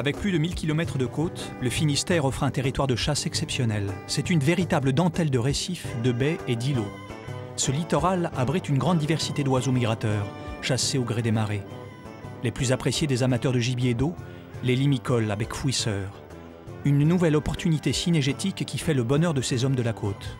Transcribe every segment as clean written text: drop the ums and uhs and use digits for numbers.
Avec plus de 1000 km de côte, le Finistère offre un territoire de chasse exceptionnel. C'est une véritable dentelle de récifs, de baies et d'îlots. Ce littoral abrite une grande diversité d'oiseaux migrateurs, chassés au gré des marées. Les plus appréciés des amateurs de gibier d'eau, les limicoles à bec fouisseur. Une nouvelle opportunité cynégétique qui fait le bonheur de ces hommes de la côte.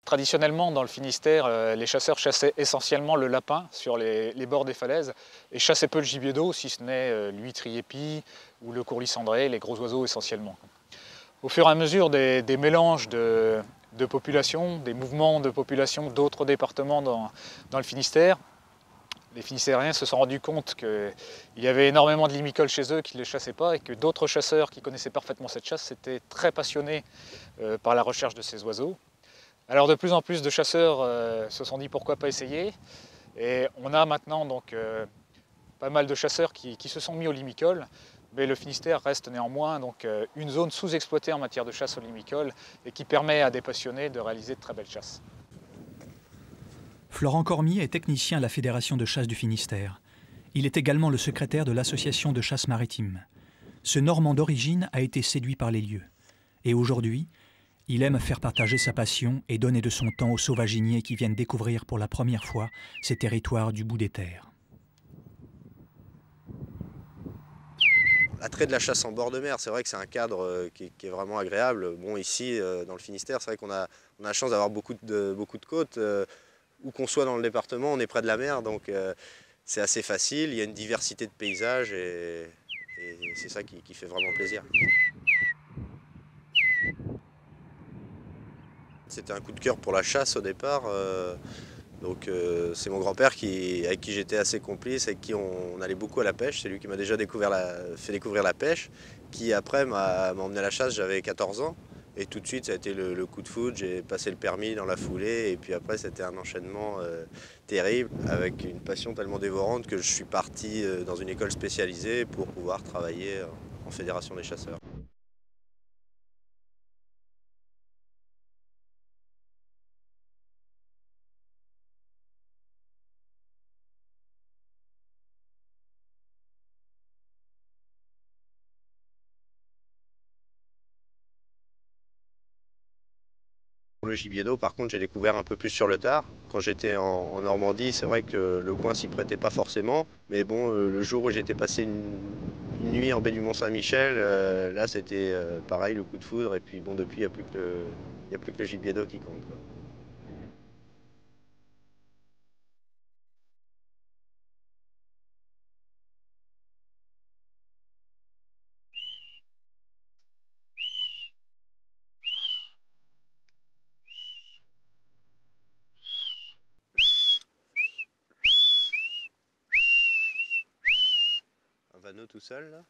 Traditionnellement, dans le Finistère, les chasseurs chassaient essentiellement le lapin sur les bords des falaises et chassaient peu le gibier d'eau, si ce n'est l'huître yépi ou le courlis cendré, les gros oiseaux essentiellement. Au fur et à mesure des mélanges de populations, des mouvements de population d'autres départements dans le Finistère, les Finistériens se sont rendus compte qu'il y avait énormément de limicoles chez eux qui ne les chassaient pas et que d'autres chasseurs qui connaissaient parfaitement cette chasse étaient très passionnés par la recherche de ces oiseaux. Alors de plus en plus de chasseurs se sont dit pourquoi pas essayer, et on a maintenant donc pas mal de chasseurs qui se sont mis aux limicoles, mais le Finistère reste néanmoins donc une zone sous-exploitée en matière de chasse aux limicoles et qui permet à des passionnés de réaliser de très belles chasses. Florent Cormier est technicien à la Fédération de chasse du Finistère. Il est également le secrétaire de l'association de chasse maritime. Ce Normand d'origine a été séduit par les lieux. Et aujourd'hui, il aime faire partager sa passion et donner de son temps aux sauvaginiers qui viennent découvrir pour la première fois ces territoires du bout des terres. L'attrait de la chasse en bord de mer, c'est vrai que c'est un cadre qui est vraiment agréable. Bon, ici, dans le Finistère, c'est vrai qu'on a la chance d'avoir beaucoup de côtes. Où qu'on soit dans le département, on est près de la mer, donc c'est assez facile. Il y a une diversité de paysages et c'est ça qui fait vraiment plaisir. C'était un coup de cœur pour la chasse au départ. C'est mon grand-père avec qui j'étais assez complice, avec qui on allait beaucoup à la pêche. C'est lui qui m'a déjà fait découvrir la pêche, qui après m'a emmené à la chasse, j'avais 14 ans. Et tout de suite, ça a été le coup de foudre. J'ai passé le permis dans la foulée. Et puis après, c'était un enchaînement terrible, avec une passion tellement dévorante que je suis parti dans une école spécialisée pour pouvoir travailler en fédération des chasseurs. Le gibier d'eau, par contre, j'ai découvert un peu plus sur le tard. Quand j'étais en Normandie, c'est vrai que le coin s'y prêtait pas forcément. Mais bon, le jour où j'étais passé une nuit en baie du Mont-Saint-Michel, là c'était pareil, le coup de foudre. Et puis bon, depuis, il n'y a plus que le gibier d'eau qui compte, quoi. Un vanneau tout seul, là.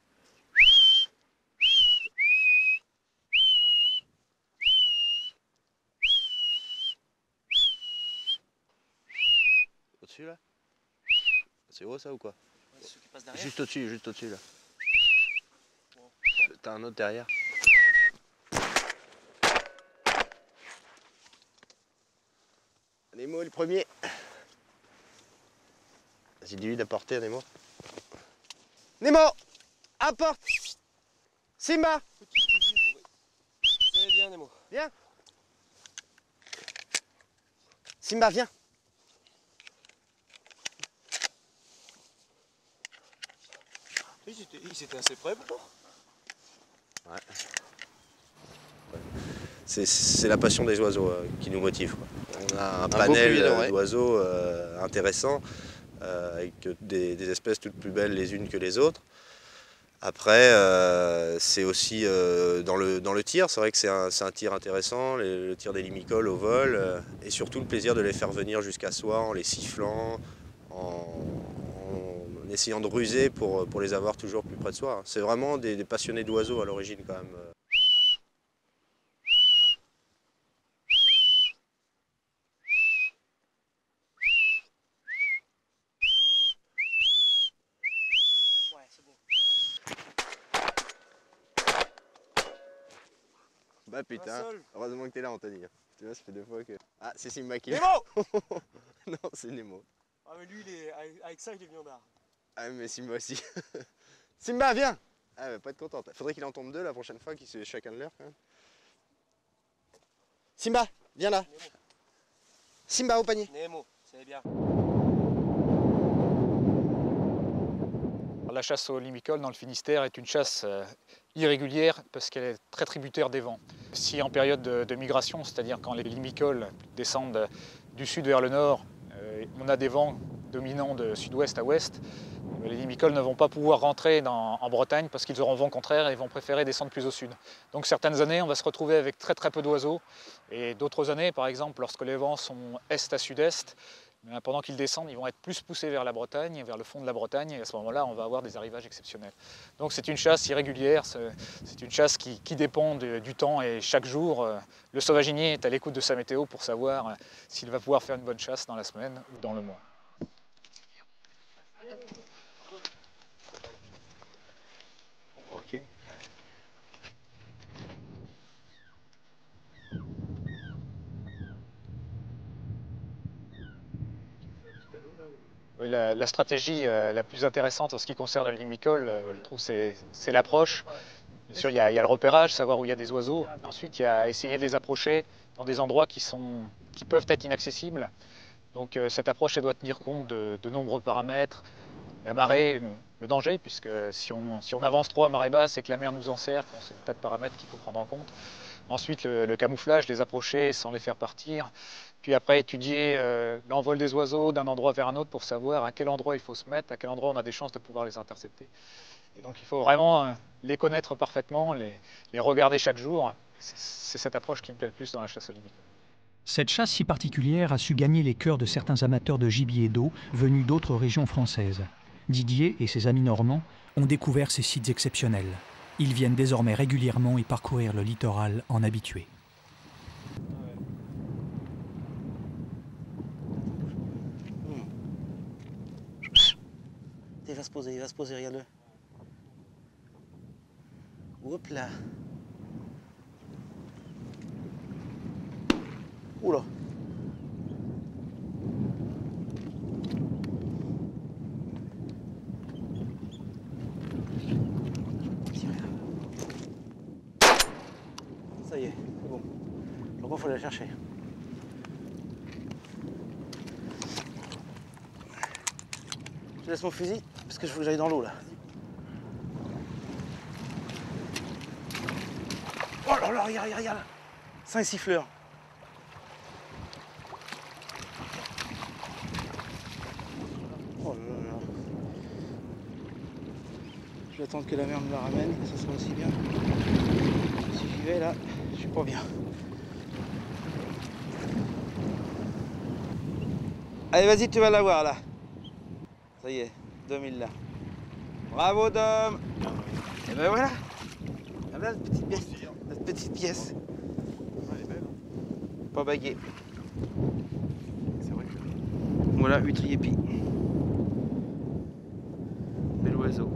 Au-dessus, là. C'est haut, ça, ou quoi? Ouais, ceux qui passent derrière. Juste au-dessus, là. Bon. T'as un autre derrière. Nemo est le premier. Vas-y, dis-lui d'apporter, Nemo. Nemo! Apporte! Simba! C'est bien, Nemo. Viens! Simba, viens! Ils étaient assez près pourtant. Ouais. C'est la passion des oiseaux qui nous motive, quoi. On a un panel d'oiseaux intéressant, avec des espèces toutes plus belles les unes que les autres. Après, c'est aussi dans le tir, c'est vrai que c'est un tir intéressant, le tir des limicoles au vol, et surtout le plaisir de les faire venir jusqu'à soi en les sifflant, en essayant de ruser pour les avoir toujours plus près de soi. C'est vraiment des passionnés d'oiseaux à l'origine quand même. Ouais, c'est bon. Bah putain, heureusement que t'es là, Anthony. Tu vois, ça fait 2 fois que... Ah, c'est Simba qui... Nemo! Non, c'est Nemo. Ah mais lui, avec ça, il est viandard. Ah mais Simba aussi. Simba, viens. Ah, elle va pas être contente. Faudrait qu'il en tombe 2 la prochaine fois, qu'ils se chacun de leur quand même. Simba, viens là. Nemo. Simba au panier. Nemo, c'est bien. La chasse au limicole dans le Finistère est une chasse irrégulière parce qu'elle est très tributaire des vents. Si en période de migration, c'est-à-dire quand les limicoles descendent du sud vers le nord, on a des vents dominants de sud-ouest à ouest, les limicoles ne vont pas pouvoir rentrer en Bretagne parce qu'ils auront vent contraire et vont préférer descendre plus au sud. Donc certaines années, on va se retrouver avec très peu d'oiseaux et d'autres années, par exemple, lorsque les vents sont est à sud-est, pendant qu'ils descendent, ils vont être plus poussés vers la Bretagne, vers le fond de la Bretagne, et à ce moment-là, on va avoir des arrivages exceptionnels. Donc c'est une chasse irrégulière, c'est une chasse qui dépend du temps, et chaque jour, le sauvaginier est à l'écoute de sa météo pour savoir s'il va pouvoir faire une bonne chasse dans la semaine ou dans le mois. Ok. La stratégie la plus intéressante en ce qui concerne le limicole, je trouve, c'est l'approche. Bien sûr, il y a le repérage, savoir où il y a des oiseaux. Ensuite, il y a essayer de les approcher dans des endroits qui peuvent être inaccessibles. Donc cette approche, elle doit tenir compte de nombreux paramètres. La marée, le danger, puisque si on avance trop à marée basse et que la mer nous encercle, c'est un tas de paramètres qu'il faut prendre en compte. Ensuite, le camouflage, les approcher sans les faire partir. Puis après, étudier l'envol des oiseaux d'un endroit vers un autre pour savoir à quel endroit il faut se mettre, à quel endroit on a des chances de pouvoir les intercepter. Et donc il faut vraiment les connaître parfaitement, les regarder chaque jour. C'est cette approche qui me plaît le plus dans la chasse au limicole. Cette chasse si particulière a su gagner les cœurs de certains amateurs de gibier d'eau venus d'autres régions françaises. Didier et ses amis normands ont découvert ces sites exceptionnels. Ils viennent désormais régulièrement y parcourir le littoral en habitués. Il va se poser, regarde-le. Hop là. Oula. Ça y est, c'est bon. Donc il faut aller la chercher. Je laisse mon fusil parce que je veux que j'aille dans l'eau là. Oh là là, regarde. 5 siffleurs. Oh là là. Je vais attendre que la mer me la ramène, ça sera aussi bien. Si j'y vais là, je suis pas bien. Allez, vas-y, tu vas l'avoir là. Ça y est, Dom il l'a. Bravo Dom. Et ben voilà. Ah ben, notre petite pièce. Elle est belle. Pas baguée. C'est vrai. Voilà, huîtrier-pie. Bel oiseau.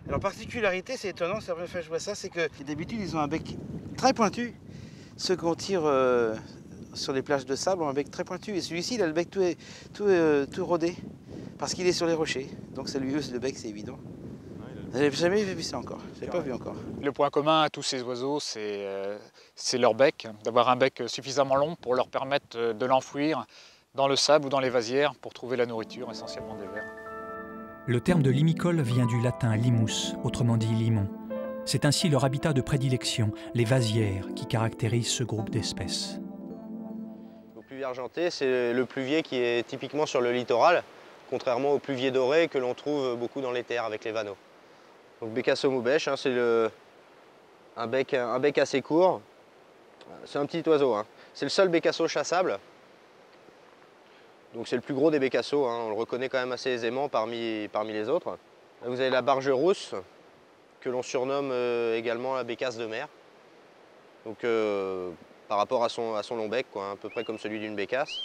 Alors particularité, c'est étonnant, c'est la première fois que je vois ça, c'est que d'habitude ils ont un bec très pointu. Ceux qu'on tire sur les plages de sable ont un bec très pointu. Et celui-ci, il a le bec tout rodé. Parce qu'il est sur les rochers. Donc ça lui use le bec, c'est évident. Je n'ai jamais vu ça encore. Je l'ai pas vu encore. Le point commun à tous ces oiseaux, c'est leur bec, d'avoir un bec suffisamment long pour leur permettre de l'enfouir dans le sable ou dans les vasières pour trouver la nourriture, essentiellement des vers. Le terme de limicole vient du latin limus, autrement dit limon. C'est ainsi leur habitat de prédilection, les vasières, qui caractérisent ce groupe d'espèces. Le pluvier argenté, c'est le pluvier qui est typiquement sur le littoral, contrairement au pluvier doré que l'on trouve beaucoup dans les terres avec les vanneaux. Donc Bécasseau moubèche, hein, c'est un bec assez court. C'est un petit oiseau. Hein. C'est le seul bécasseau chassable. Donc c'est le plus gros des bécasseaux. Hein. On le reconnaît quand même assez aisément parmi les autres. Là, vous avez la barge rousse, que l'on surnomme également la bécasse de mer. Donc par rapport à son long bec, quoi, à peu près comme celui d'une bécasse.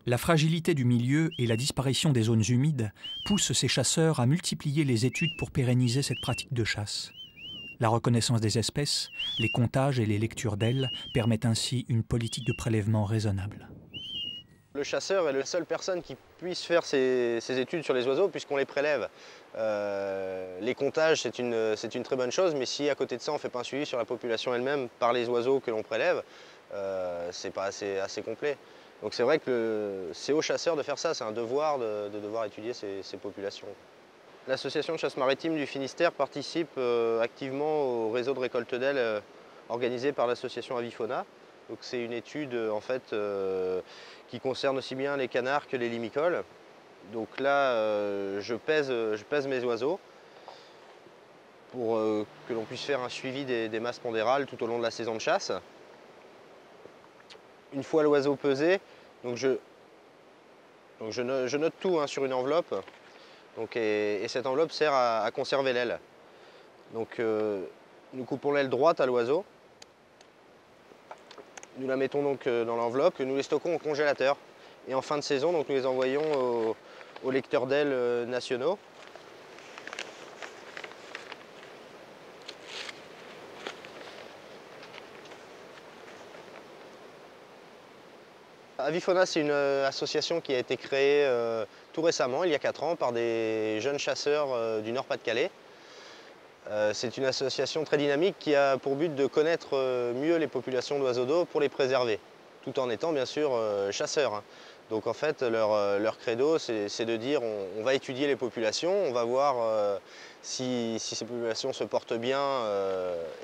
La fragilité du milieu et la disparition des zones humides poussent ces chasseurs à multiplier les études pour pérenniser cette pratique de chasse. La reconnaissance des espèces, les comptages et les lectures d'ailes permettent ainsi une politique de prélèvement raisonnable. Le chasseur est la seule personne qui puisse faire ses études sur les oiseaux puisqu'on les prélève. Les comptages, c'est une très bonne chose, mais si à côté de ça on ne fait pas un suivi sur la population elle-même par les oiseaux que l'on prélève, c'est pas assez complet. Donc c'est vrai que c'est aux chasseurs de faire ça, c'est un devoir de devoir étudier ces populations. L'association de chasse maritime du Finistère participe activement au réseau de récolte d'ailes organisé par l'association Avifona. Donc c'est une étude en fait qui concerne aussi bien les canards que les limicoles. Donc là, je pèse mes oiseaux pour que l'on puisse faire un suivi des masses pondérales tout au long de la saison de chasse. Une fois l'oiseau pesé, donc je note tout hein, sur une enveloppe. Donc, et cette enveloppe sert à conserver l'aile. Donc nous coupons l'aile droite à l'oiseau. Nous la mettons donc dans l'enveloppe, nous les stockons au congélateur. Et en fin de saison, donc, nous les envoyons aux lecteurs d'ailes nationaux. Avifona, c'est une association qui a été créée tout récemment, il y a 4 ans, par des jeunes chasseurs du Nord-Pas-de-Calais. C'est une association très dynamique qui a pour but de connaître mieux les populations d'oiseaux d'eau pour les préserver, tout en étant bien sûr chasseurs. Donc en fait, leur credo, c'est de dire on va étudier les populations, on va voir si ces populations se portent bien,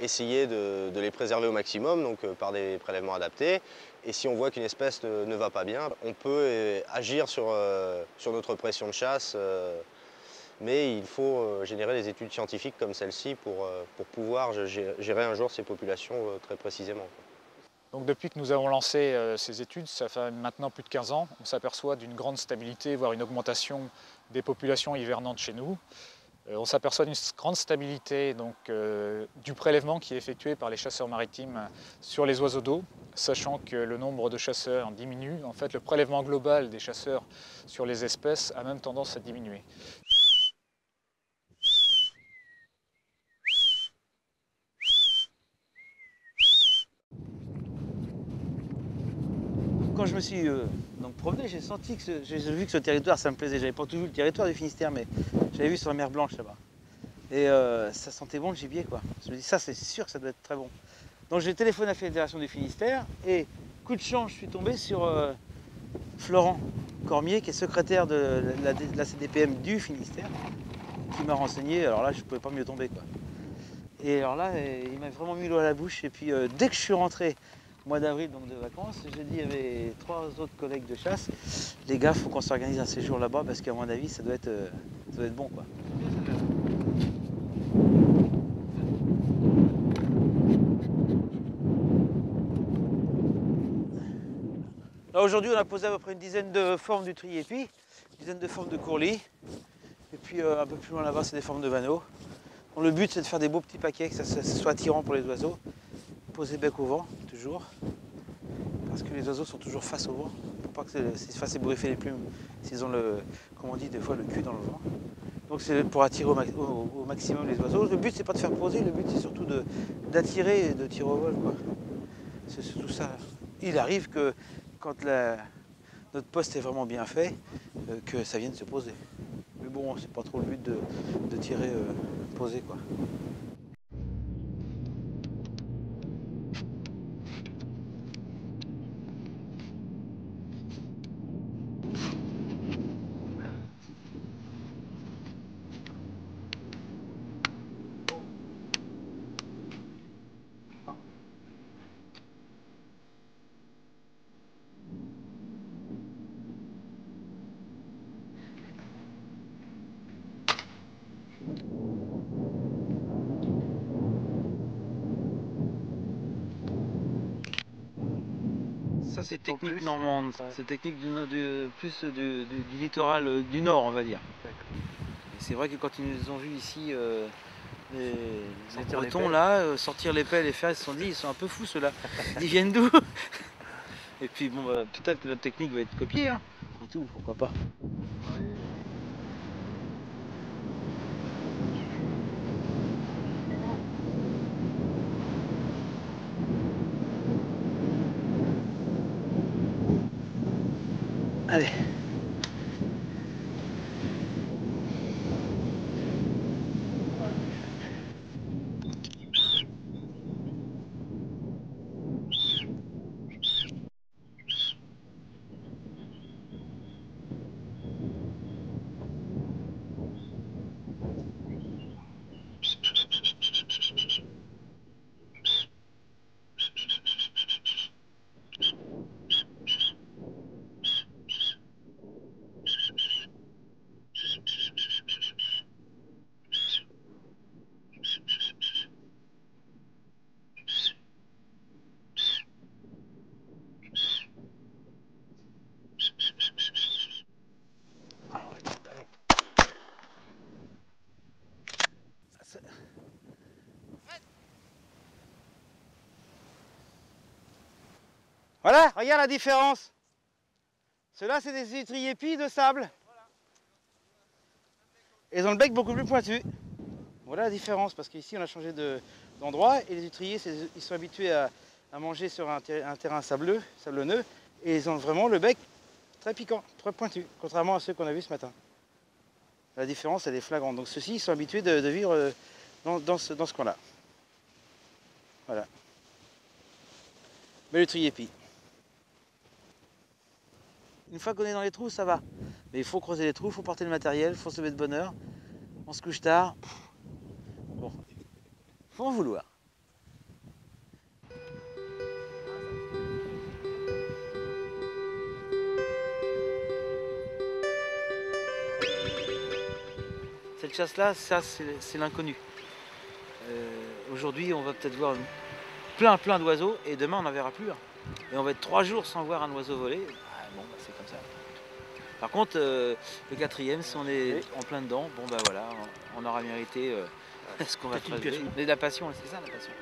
essayer de les préserver au maximum, donc par des prélèvements adaptés. Et si on voit qu'une espèce ne va pas bien, on peut agir sur notre pression de chasse. Mais il faut générer des études scientifiques comme celle-ci pour pouvoir gérer un jour ces populations très précisément. Donc depuis que nous avons lancé ces études, ça fait maintenant plus de 15 ans, on s'aperçoit d'une grande stabilité, voire une augmentation des populations hivernantes chez nous. On s'aperçoit d'une grande stabilité donc, du prélèvement qui est effectué par les chasseurs maritimes sur les oiseaux d'eau, sachant que le nombre de chasseurs diminue. En fait, le prélèvement global des chasseurs sur les espèces a même tendance à diminuer. Quand je me suis donc promené, j'ai senti que j'ai vu que ce territoire, ça me plaisait. J'avais pas toujours vu le territoire du Finistère, mais j'avais vu sur la mer Blanche là-bas. Et ça sentait bon le gibier, quoi. Je me dis, ça, c'est sûr que ça doit être très bon. Donc j'ai téléphoné à la Fédération du Finistère et coup de chance, je suis tombé sur Florent Cormier, qui est secrétaire de la CDPM du Finistère, qui m'a renseigné. Alors là, je ne pouvais pas mieux tomber, quoi. Et alors là, il m'a vraiment mis l'eau à la bouche. Et puis dès que je suis rentré, mois d'avril, donc de vacances, j'ai dit, il y avait 3 autres collègues de chasse, les gars, il faut qu'on s'organise un séjour là-bas parce qu'à mon avis, ça doit être bon, quoi. Là, aujourd'hui, on a posé à peu près une dizaine de formes du triépi, une dizaine de formes de courlis, et puis un peu plus loin là-bas, c'est des formes de vanneaux. Donc, le but, c'est de faire des beaux petits paquets, que ça soit attirant pour les oiseaux. Poser bec au vent, toujours, parce que les oiseaux sont toujours face au vent, pour pas que se fassent ébouriffer les plumes, s'ils ont comme on dit des fois, le cul dans le vent. Donc c'est pour attirer au maximum les oiseaux. Le but, c'est pas de faire poser, le but, c'est surtout d'attirer et de tirer au vol, quoi. C'est surtout ça. Il arrive que quand notre poste est vraiment bien fait, que ça vienne se poser. Mais bon, c'est pas trop le but de tirer poser, quoi. Ça, c'est technique normande, c'est technique plus du littoral du nord, on va dire. C'est vrai que quand ils nous ont vus ici, les Bretons là, sortir les pelles et faire, ils se sont dit, ils sont un peu fous ceux-là. Ils viennent d'où? Et puis bon, peut-être que notre technique va être copiée, hein. Et tout, pourquoi pas. Allez. Voilà, regarde la différence. Ceux-là, c'est des étriers épis de sable. Ils ont le bec beaucoup plus pointu. Voilà la différence, parce qu'ici, on a changé d'endroit et les étriers, ils sont habitués à manger sur un terrain sablonneux, et ils ont vraiment le bec très piquant, très pointu, contrairement à ceux qu'on a vus ce matin. La différence, elle est flagrante. Donc ceux-ci, ils sont habitués de vivre dans ce coin-là. Voilà. Mais l'étrier épi. Une fois qu'on est dans les trous, ça va. Mais il faut creuser les trous, il faut porter le matériel, il faut se lever de bonne heure. On se couche tard. Bon, faut en vouloir. Cette chasse-là, ça c'est l'inconnu. Aujourd'hui, on va peut-être voir plein d'oiseaux et demain on n'en verra plus un. Et on va être 3 jours sans voir un oiseau voler. Ah, bon, bah, c'est comme ça. Par contre, le 4e, si on est en plein dedans, bon bah voilà, on aura mérité ce qu'on va trouver. Mais la passion, c'est ça la passion.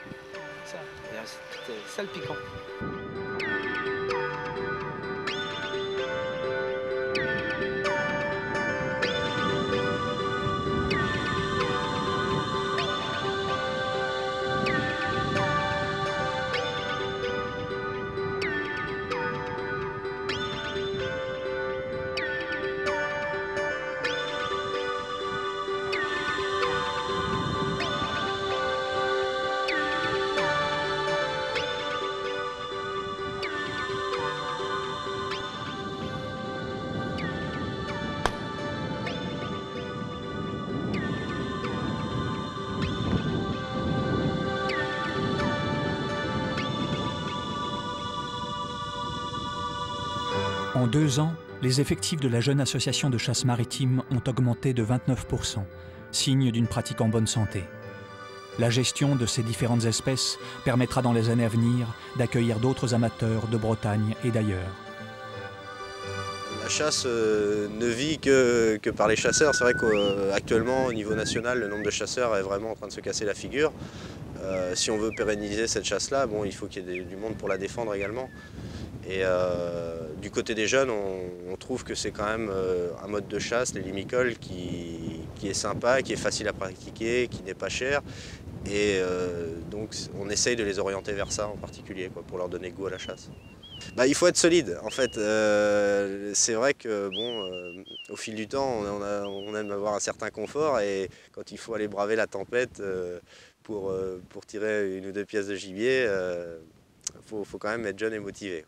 Ça, c'est ça le piquant. En 2 ans, les effectifs de la jeune association de chasse maritime ont augmenté de 29%, signe d'une pratique en bonne santé. La gestion de ces différentes espèces permettra dans les années à venir d'accueillir d'autres amateurs de Bretagne et d'ailleurs. La chasse ne vit que par les chasseurs. C'est vrai qu'actuellement, au niveau national, le nombre de chasseurs est vraiment en train de se casser la figure. Si on veut pérenniser cette chasse-là, bon, il faut qu'il y ait du monde pour la défendre également. Et du côté des jeunes, on trouve que c'est quand même un mode de chasse, les limicoles, qui est sympa, qui est facile à pratiquer, qui n'est pas cher. Et donc on essaye de les orienter vers ça en particulier, quoi, pour leur donner goût à la chasse. Bah, il faut être solide. En fait, c'est vrai que bon, au fil du temps, on aime avoir un certain confort, et quand il faut aller braver la tempête pour tirer 1 ou 2 pièces de gibier, faut quand même être jeune et motivé.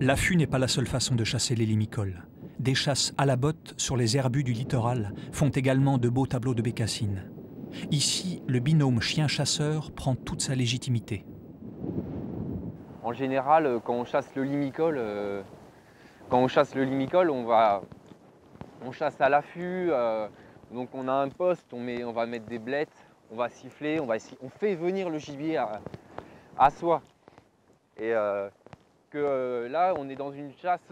L'affût n'est pas la seule façon de chasser les limicoles. Des chasses à la botte sur les herbus du littoral font également de beaux tableaux de bécassines. Ici, le binôme chien-chasseur prend toute sa légitimité. En général, quand on chasse le limicole, on chasse à l'affût. Donc on a un poste, on va mettre des blettes, on va siffler, on fait venir le gibier à soi. Et là, on est dans une chasse,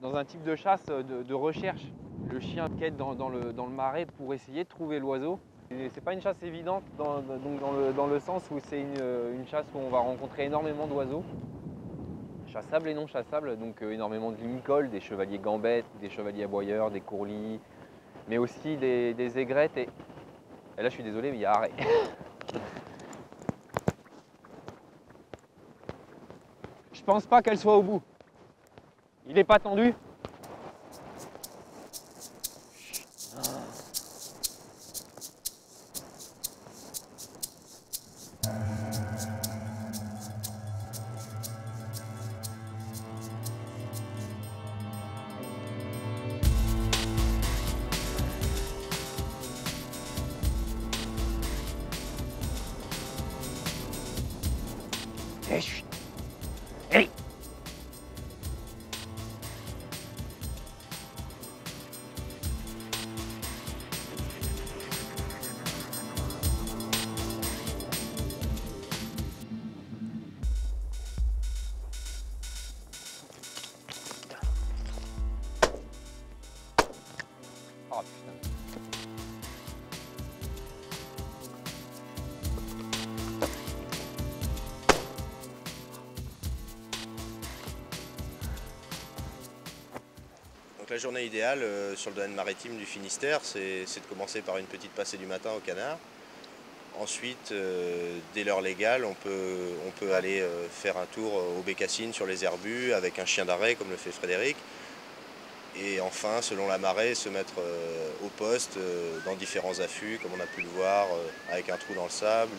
dans un type de chasse de recherche. Le chien quête dans le marais pour essayer de trouver l'oiseau. C'est pas une chasse évidente dans le sens où c'est une chasse où on va rencontrer énormément d'oiseaux, chassables et non chassables, donc énormément de limicoles, des chevaliers gambettes, des chevaliers aboyeurs, des courlis, mais aussi des aigrettes et là je suis désolé mais il y a arrêt. Je pense pas qu'elle soit au bout. Il n'est pas tendu. Eh, chut. Hey. Oh putain. Donc la journée idéale sur le domaine maritime du Finistère, c'est de commencer par une petite passée du matin au canard. Ensuite, dès l'heure légale, on peut aller faire un tour aux bécassines sur les herbus avec un chien d'arrêt comme le fait Frédéric. Et enfin, selon la marée, se mettre au poste dans différents affûts, comme on a pu le voir, avec un trou dans le sable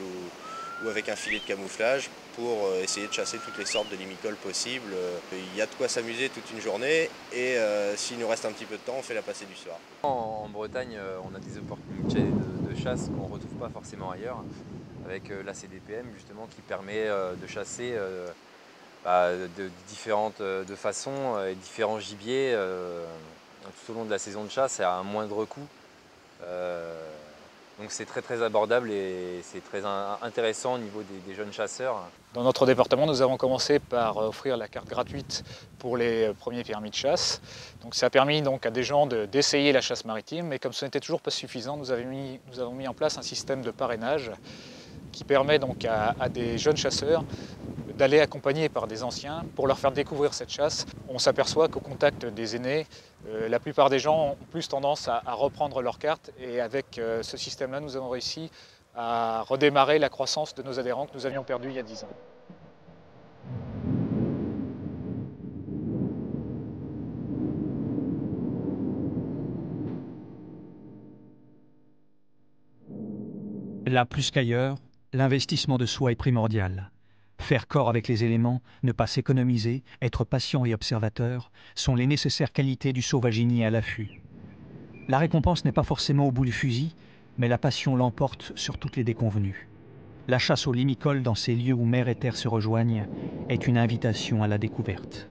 ou avec un filet de camouflage pour essayer de chasser toutes les sortes de limicoles possibles. Il y a de quoi s'amuser toute une journée et s'il nous reste un petit peu de temps, on fait la passée du soir. En Bretagne, on a des opportunités de chasse qu'on ne retrouve pas forcément ailleurs, avec la CDPM justement qui permet de chasser de différentes façons et différents gibiers tout au long de la saison de chasse à un moindre coût. Donc c'est très abordable et c'est très intéressant au niveau des jeunes chasseurs. Dans notre département, nous avons commencé par offrir la carte gratuite pour les premiers permis de chasse. Donc ça a permis donc à des gens d'essayer la chasse maritime, mais comme ce n'était toujours pas suffisant, nous avons mis en place un système de parrainage qui permet donc à des jeunes chasseurs d'aller accompagnés par des anciens pour leur faire découvrir cette chasse. On s'aperçoit qu'au contact des aînés, la plupart des gens ont plus tendance à reprendre leurs cartes et avec ce système-là, nous avons réussi à redémarrer la croissance de nos adhérents que nous avions perdus il y a 10 ans. Là plus qu'ailleurs, l'investissement de soi est primordial. Faire corps avec les éléments, ne pas s'économiser, être patient et observateur sont les nécessaires qualités du sauvaginier à l'affût. La récompense n'est pas forcément au bout du fusil, mais la passion l'emporte sur toutes les déconvenues. La chasse aux limicoles dans ces lieux où mer et terre se rejoignent est une invitation à la découverte.